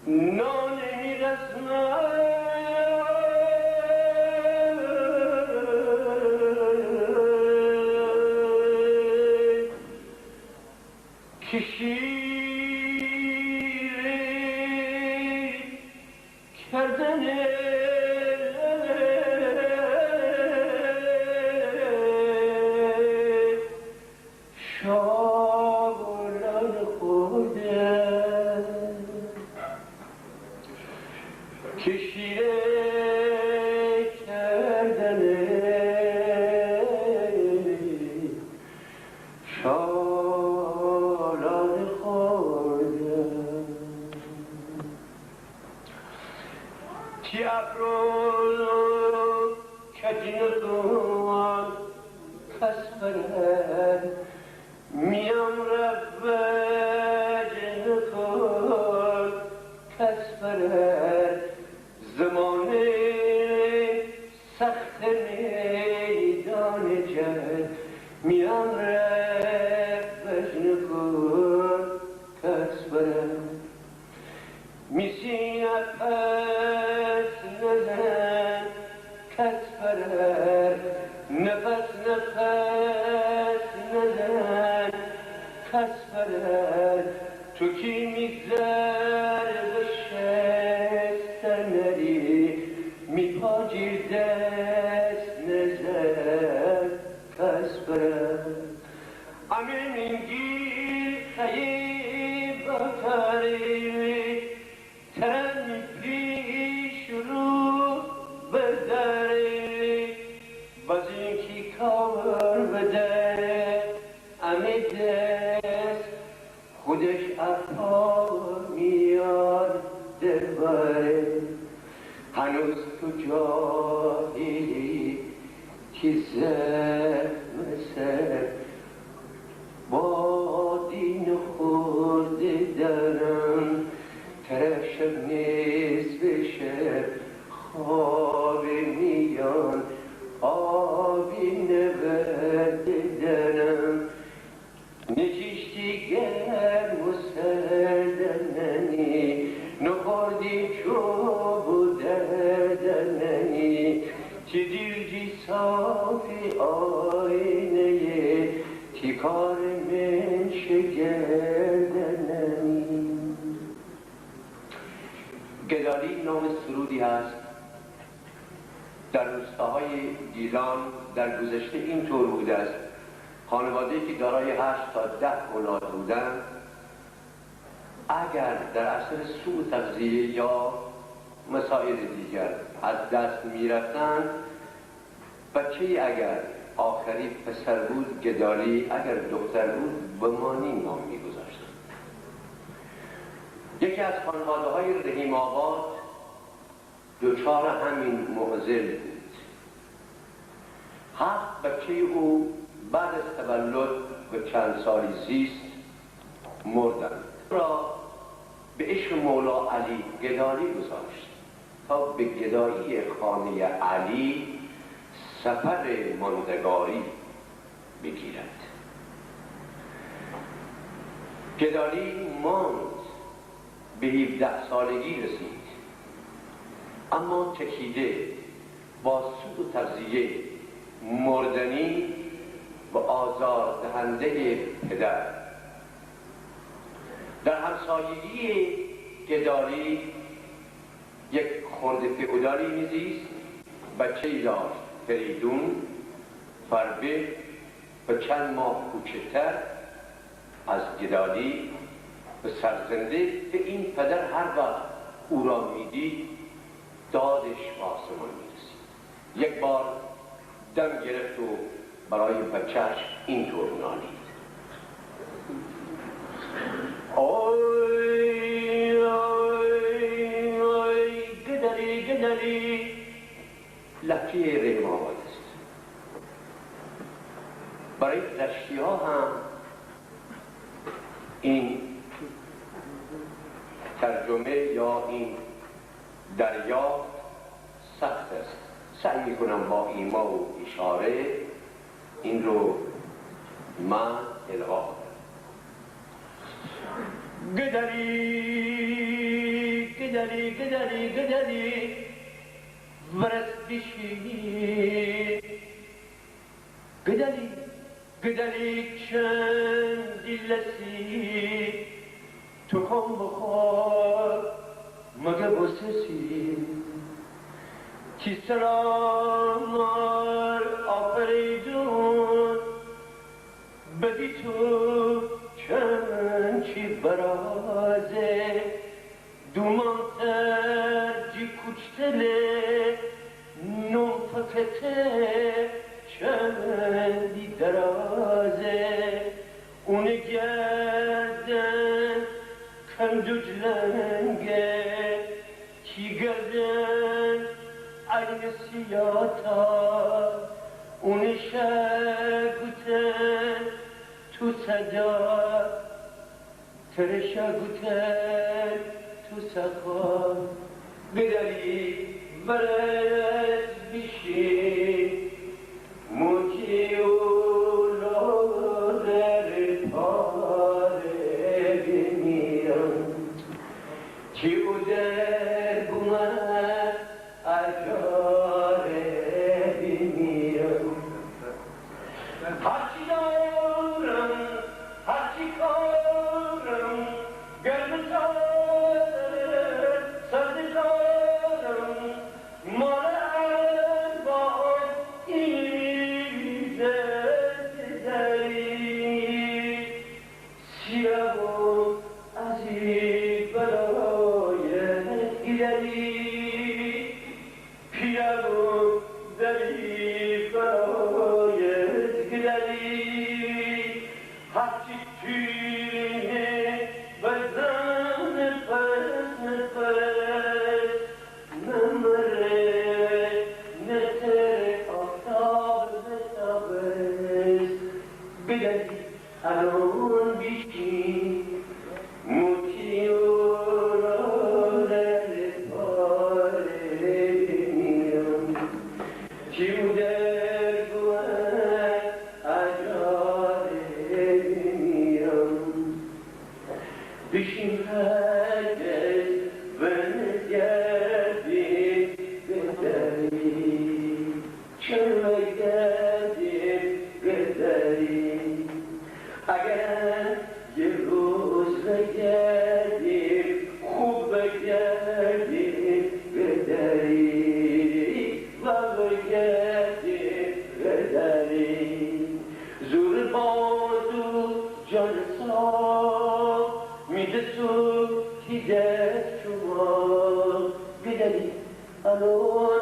نان میرسمد که شیر کردن شاگردان خورده که شیر کردن شالان خورده چی افرون کجنتون کس برد میام رب جنتون کس برد زمانه سخت میدان جد میام رب جنتون کس برد میسی نفس نزن کس برد نفس نزن کس برد تو کی میگذر به شستر نری میپاجیر دست نزن کس برد امیر میگیر خیب بکاری تن پیش رو بداری باز اینکی کار بده امی دست خودش افا میاد دلبره هنوز تو جایی که زخم سر با دین خورده دارم تره شب نصف شب خواب میان آبی نبرده دارم نجیشتی گرم و سردننی نخوردی چوب و دردننی چی دیرجی صافی آینه چی کار من شگردننی گدالی نام سرودی هست در روستاهای گیلان در گذشته اینطور بوده است خانواده‌ای که دارای 8 تا 10 اولاد بودند اگر در اثر سوء تغذیه یا مسائل دیگر از دست می‌رفتند بچه‌ای اگر آخری پسر بود گدالی اگر دختر بود به مانی نام می‌گذاشتند. یکی از خانواده‌های رحیم آباد دچار همین معضل بود. 7 بچه او بعد از تولد به چند سالی زیست مردند. را به عشق مولا علی گدالی گذاشت تا به گدایی خانه علی سفر ماندگاری بگیرد. گدالی ماند به 17 سالگی رسید اما چکیده با سوء تغذیه مردنی و آزار دهنده پدر در همسایگی گدالی یک خرده فئودالی میزیست بچه‌ای داشت فریدون فربه و چند ماه کوچکتر از گدالی به سرزنده که این پدر هر وقت او را میدید دادش به آسمان میرسید. یک بار دم گرفت و برای بچهش اینطور نالید: آی آی آی گدری گدری. لهجه رحیم آباد است. برای دشتی ها هم این ترجمه یا این دریافت سخت است. سعی میکنم با ایما و اشاره این رو من القا کنم. گدری قدلی ورس بشی قدلی چند دیلسی تو کن بخور مگه بسسی کی سلامار آفریدون بدی تو چند چی برازه دومان ترجی کچتله نم فکته چندی درازه اون گردن کندوجلنگه کی گردن این سیاتا اون شگوتن تو صدا ترشگوتن تو سخا بدلی برد بشی موجی اولو در پاره بمیرم چی او در بومد اجاره بمیرم هرچی دارم هرچی کارم گرم زارم سرد زارم مال البان این دری سیاه و عزیز برای گیری پیاه و دری برای گیری هرچی تیره بزن پس نمره نتر آفتاب نتابست بدلی الان بیشی موتی و را در پاره بمیرم چی در گوهر اجاره بمیرم بشین هرگز و نگردی بهتری چرا گردی بهتری اگر یه روز بگردی خوب بگردی بهتری و بگردی بهتری زور بازو جان سا میده تو که دست شما بدلی الان